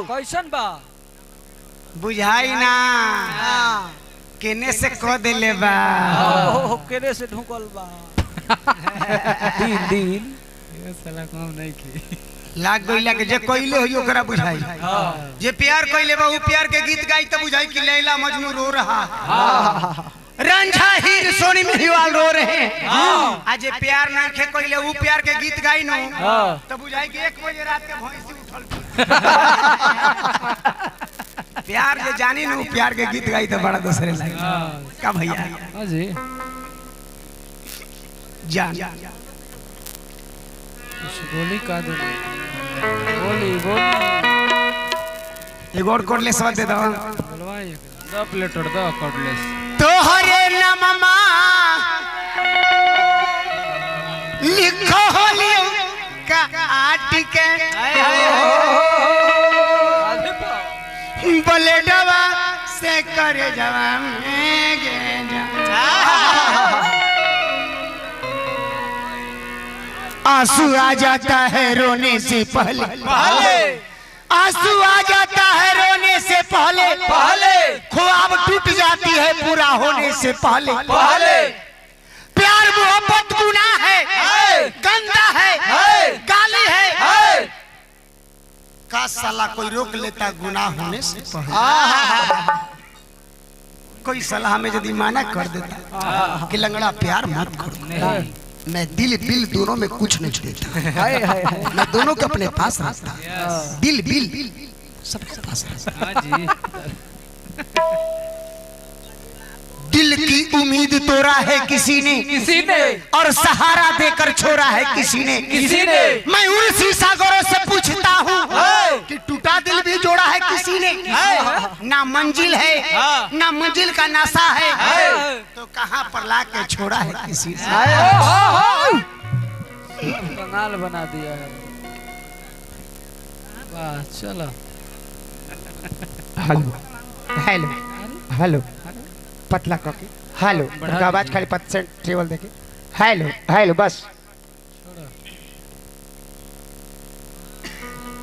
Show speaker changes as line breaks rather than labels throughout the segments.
कैसन बा
बुझाई ना केने से कह देले बा
केने से ढुकल बा दिल दिल
ये साला काम नहीं की
लाग गइला के जे कइले होई ओकरा बुझाई जे प्यार कइले बा उ प्यार के गीत गाई त बुझाई कि लैला मजनू रो रहा रंझा हीर सोनी महिवाल रो रहे हैं आज जे प्यार नहीं खे कइले उ प्यार के गीत गाई नो त बुझाई कि 1 बजे रात के भैंसी उठल प्यार जे जानी नो प्यार के गीत गाई त बड़ा दूसरे लागे का भैया
हां जी
जान
गोली का दे गोली
एगो और कोडलेस दे दो
बोलवाई 10 प्लेट और 10 कोडलेस
तोहरे नाममा लिखो होलियो का आट के बलेडवा से करे जवा में गे आंसू आ जाता है रोने से पहले आंसू आ जाता है रोने से पहले ख्वाब टूट जाती है पूरा होने से पहले प्यार मोहब्बत गुनाह है गंदा है गाली है का साला कोई रोक लेता गुनाह होने से पहले कोई सलाह में यदि माना कर देता कि लंगड़ा प्यार मत करो मैं दिल बिल दोनों में कुछ नहीं देता मैं दोनों के अपने पास रखता दिल बिल सबके पास रखता
हां जी
दिल की उम्मीद तोड़ा है किसी ने और सहारा देकर छोड़ा है किसी ने मैं उन सागरों से पूछता हूँ कि टूटा दिल भी जोड़ा है किसी ने ना मंजिल है ना मंजिल का नशा है तो कहाँ पर ला के छोड़ा है किसी ने
बंगाल बना दिया है वाह चलो
हेलो हेलो हेलो पतला कॉकी हेलो उनका आवाज खाली 5% टेबल देखे हेलो हेलो बस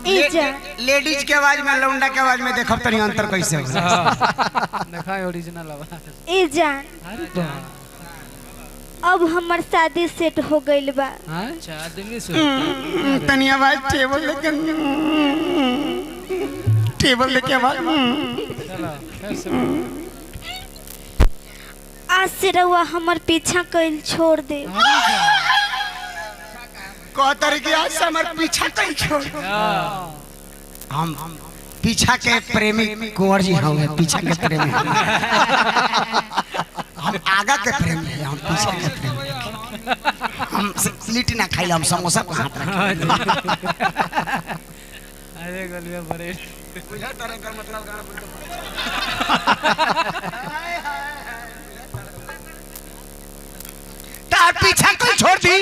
लेडीज के आवाज में लौंडा के आवाज में देखो तनी अंतर कैसे हो
देखा ओरिजिनल आवाज
ए जान
अरे
अब हमार शादी सेट हो गइल बा
अच्छा आदमी से
तनी आवाज टेबल लेके आवाज
चलो फिर से
आज से रहुआ हमार पीछा कइल छोड़ दे
कहतर के आज से हमार पीछा कहीं छोड़ हम पीछा के प्रेमी कुंवर जी होंगे पीछा के प्रेमी हम आगा के प्रेमी हैं हम पीछा के प्रेमी हम लिट्टी ना खाइले हम समोसा को हाथ रखे
अरे गलिया बड़े
बुझा तरह का मतलब तार पीछा कोई छोड़ दी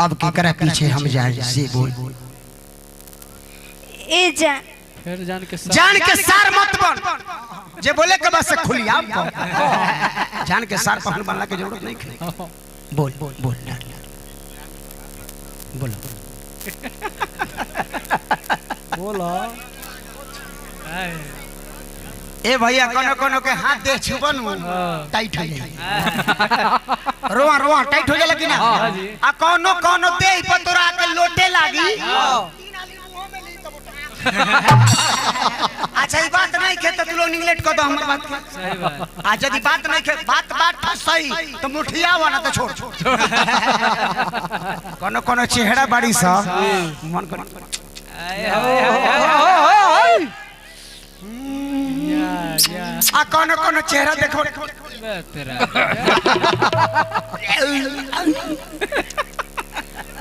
अब की करे पीछे हम जाए से बोल
ए जान
फिर जान के
सार मत बन जे बोले के बस से खुली आप जान के सार पहन बनला के जरूरत नहीं है बोल बोल बोल बोलो
बोलो
ए भैया कोनो कोनो के हाथ दे छुबन टाइट हो जाए रोआ रोआ टाइट हो जाला कि ना आ कोनो कोनो दे पर तोरा के लोटे लागी अच्छा ई बात नहीं के तो तू लोग निगलेक्ट कर दो हमर बात के
सही बात
आ यदि बात नहीं के बात सही तो मुठिया वाला तो छोड़ कोनो कोनो चेहरा बाड़ी सा मन कर आ कोनो कोनो चेहरा देखो
तेरा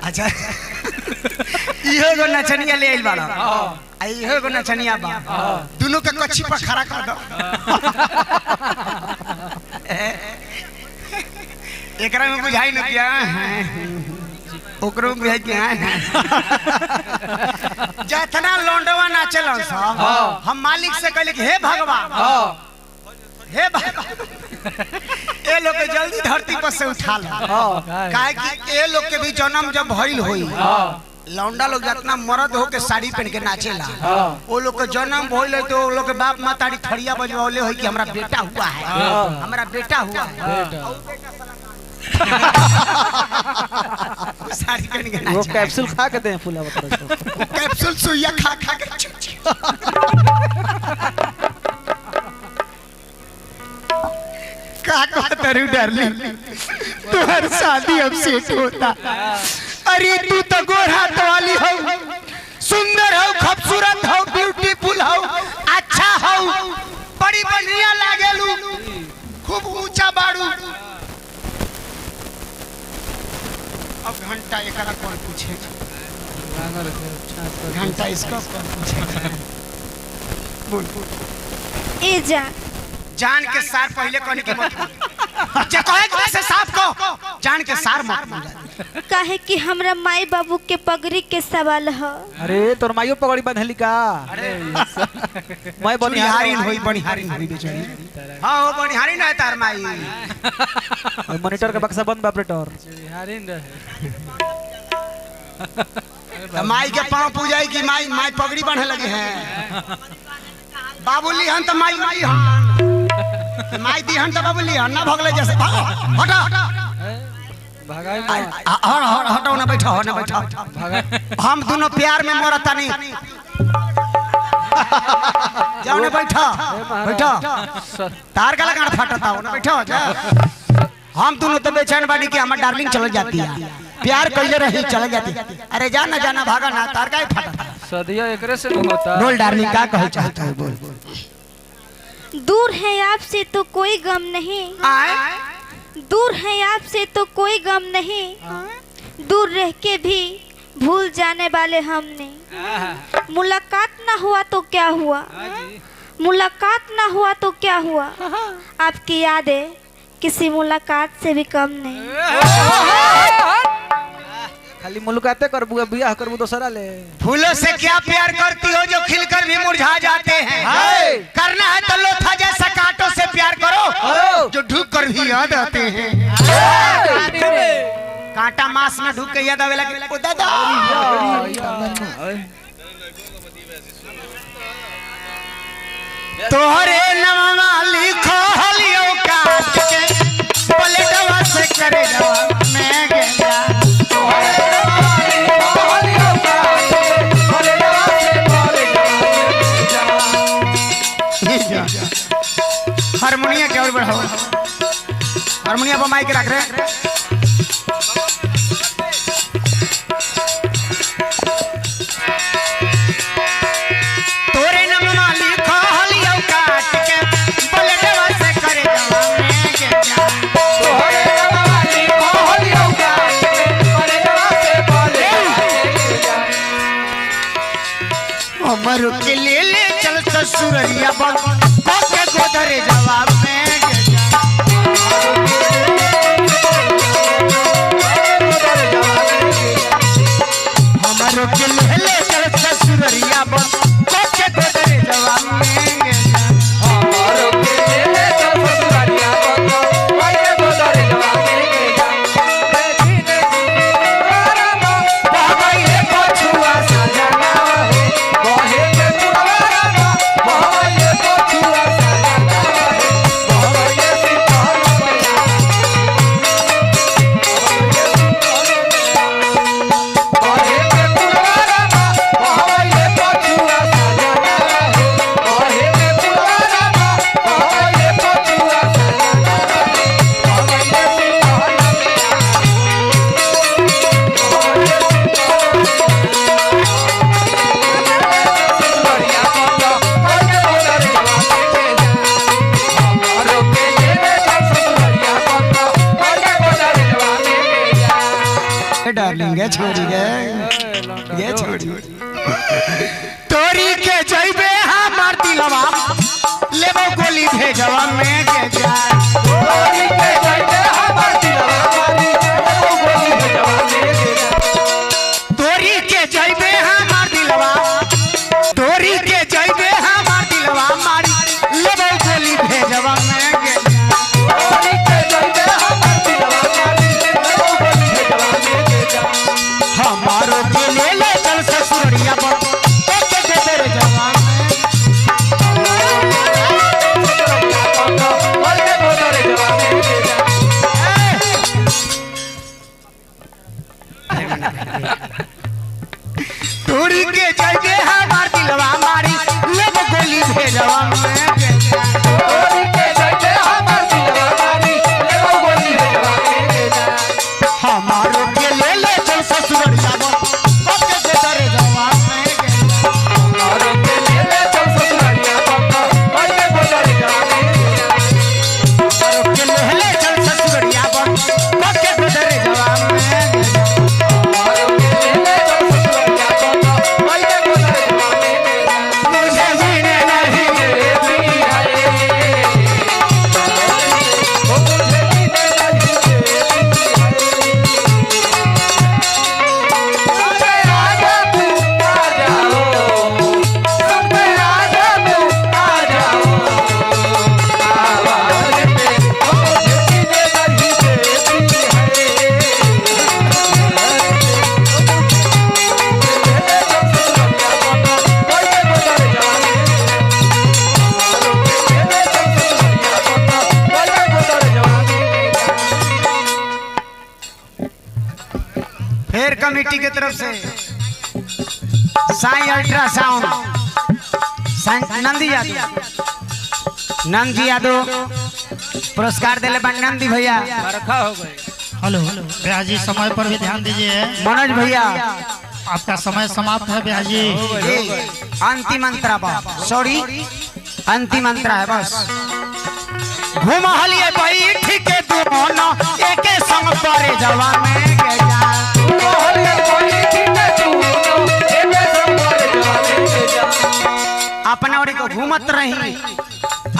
अच्छा इहो गो नचनिया ले आइल बाड़ा आ इहो गो नचनिया बा दोनों के कच्ची पर खड़ा कर दो एकरा में बुझाई न क्या ओकरो में बुझाई क्या जतना लोंडवा नाचलन सब हम मालिक से कहले कि हे भगवान हे ए लोग के जल्दी धरती पर से उठा लो काहे कि ए लोग के भी जन्म जब भइल होई लौंडा लोग जितना मर्द हो के साड़ी पहन के नाचेला वो लोग के जन्म भइल तो वो लोग के बाप मातारी थड़िया बजवाले हो कि हमरा बेटा हुआ है, हमरा बेटा हुआ है। साड़ी पहन के
वो कैप्सूल खा के दें फूला बता
कैप्सूल सुइया खा खा के का कहतरू डार्लिंग तुम्हारी शादी अब सेट होता। अरे तू तो गोरा वाली हो, सुंदर हो, खूबसूरत हो, ब्यूटीफुल हो, अच्छा हो, बड़ी बढ़िया लागेलू, खूब ऊंचा बाड़ू। अब घंटा एकरा कौन पूछेगा? घंटा इसका कौन पूछेगा? बोल
ए जा
जान के सार पहले कहने की मत जे कहे के से साफ को जान के सार मत बोल।
काहे कि हमरा माई बाबू के पगड़ी के सवाल है।
अरे तोर माइयो पगड़ी बांधली का?
अरे
मैं
बनिहारी होई बेचारी। हां हो बनिहारी ना है तार माई।
मॉनिटर का बक्सा बंद ऑपरेटर।
बिहारिन रहे
माई के पांव पूजाई की माई माई पगड़ी बांधे लगे हैं। बाबूली हन त माई माई हन, माई दी हन त बाबूली हन ना भगले जैसे। हटा हटा
भगाई
हटाओ ना, बैठो ना बैठो। हम दोनों प्यार में मरता नहीं। जाओ ना बैठो बैठो, तार का लगा फटता हो ना, बैठो जा। हम दोनों तो बेचैन बाड़ी कि हमार डार्लिंग चल जाती है, प्यार कइले रही चल जाती। अरे जाना जाना भागा ना, तार का फटता।
सदिया एकरे से नहीं होता।
बोल डार्लिंग क्या कह चाहता है? बोल बोल।
दूर है आपसे तो कोई गम नहीं, दूर है आपसे तो कोई गम नहीं, दूर रह के भी भूल जाने वाले हमने। मुलाकात ना हुआ तो क्या हुआ, मुलाकात ना हुआ तो क्या हुआ, आपकी यादें किसी मुलाकात से भी कम नहीं।
खाली मुलाकातें करबू, बियाह करबू दूसरा ले।
फूलों से क्या प्यार करती हो जो खिलकर भी मुरझा जाते हैं? करना है तो लोथा जैसा कांटों से प्यार करो जो ढूक कर भी याद आते हैं। कांटा मांस में ढूक के याद आवे लगे। ओ दादा तोहरे नामा लिखो हलियो काट के पलटवा से करे जवान में गेंदा। हारमोनिया क्या और बढ़ाओ, हारमोनिया पर माइक रख रहे। तोरे नममा लिखो हलियो काट के पलटवा से करे जवान में गेंदा। तोरे नममा लिखो हलियो काट के पलटवा से अमर के ले चल ससुररिया बन के गोदरे जवाब में हमारो के ले चल ससुररिया बन के गोदरे जवाब में हमारो के ले चल ससुररिया बन के गोदरे जवाब में बाबाई पछुआ सजना बहे के पुरवारा बाबाई पछुआ सजना बाबाई सितारा बहे के पुरवारा बाबाई पछुआ सजना बहे के पुरवारा बाबाई पछुआ सजना बाबाई डार्लिंग है छोड़ी ये छोड़ी तोरी के जइबे हमार दिलवा लेबो गोली भेजवा में के जा। तोरी के जइबे हमार दिलवा लेबो गोली भेजवा में के जा। तोरी के जइबे हमार दिलवा, तोरी के जइबे हमार दिलवा मारी लेबो गोली भेजवा में के जा। तोरी के जइबे हमार दिलवा मारी लेबो गोली भेजवा में के जा। हमारो के ले तोड़ी के जाइए हमार दिलवा मारी लेब गोली भेजवा में तोड़ी के जाइए हमार दिलवा मारी लेब गोली भेजवा में हमारो के ले ले चल ससुररिया कब के दरे जवा में हमारो के ले ले चल ससुररिया कब के दरे जवा में हमारो के ले ले चल ससुररिया कब के दरे जवा में हमारो के ले ले चल ससुररिया मुझे जीने नहीं देती है वो मुझे जीने नहीं देती है आजा तू आ जाओ सबके आजा तू आ जाओ आवाज़ में वो मुझे जीने नहीं देती फेयर कमेटी की तरफ से साई अल्ट्रासाउंड नंदी यादव पुरस्कार दिले बन नंदी भैया
बरखा हो गई।
हेलो ब्याह जी समय पर भी ध्यान दीजिए।
मनोज भैया
आपका समय समाप्त है ब्याह जी।
अंतिम अंतरा सॉरी अंतिम अंतरा है बस घूम हलिए बैठ के दोनों एके संग परे जवा में अपना और को घूमत रही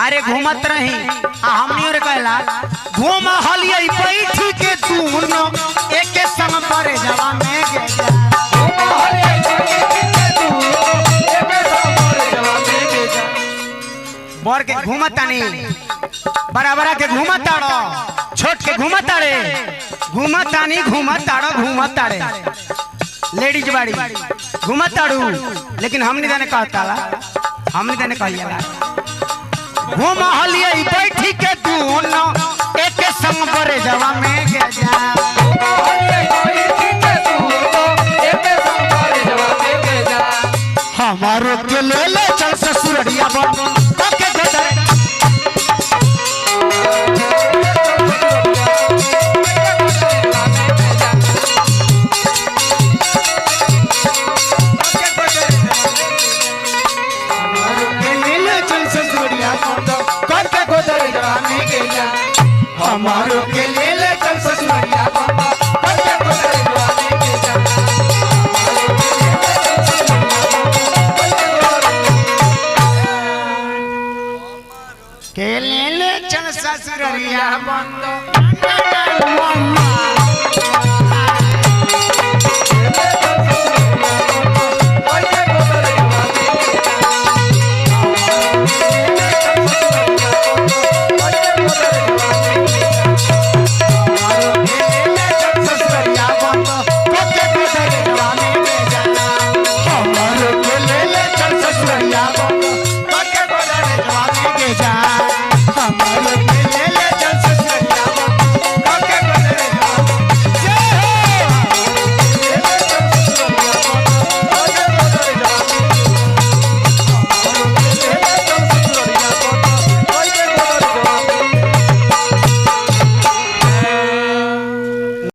अरे घूमत रही हमनी और कहला घूम हलिए बैठ के दोनों एके संग परे जवा में बर के घूमतानी बराबरा के घूमताड़ो छोट के घूमताड़े घूमताड़े लेडीज बाड़ी घूमताड़ू लेकिन हमने देने कहताला हमने देने कहियाला घूम हलिए बैठी के दोनों एक संग बरे जवा में के जा हमारो के ले ले चल ससुररिया बन के गोदर हमारो के ले ले चल ससुररिया के ले ले चल ससुररिया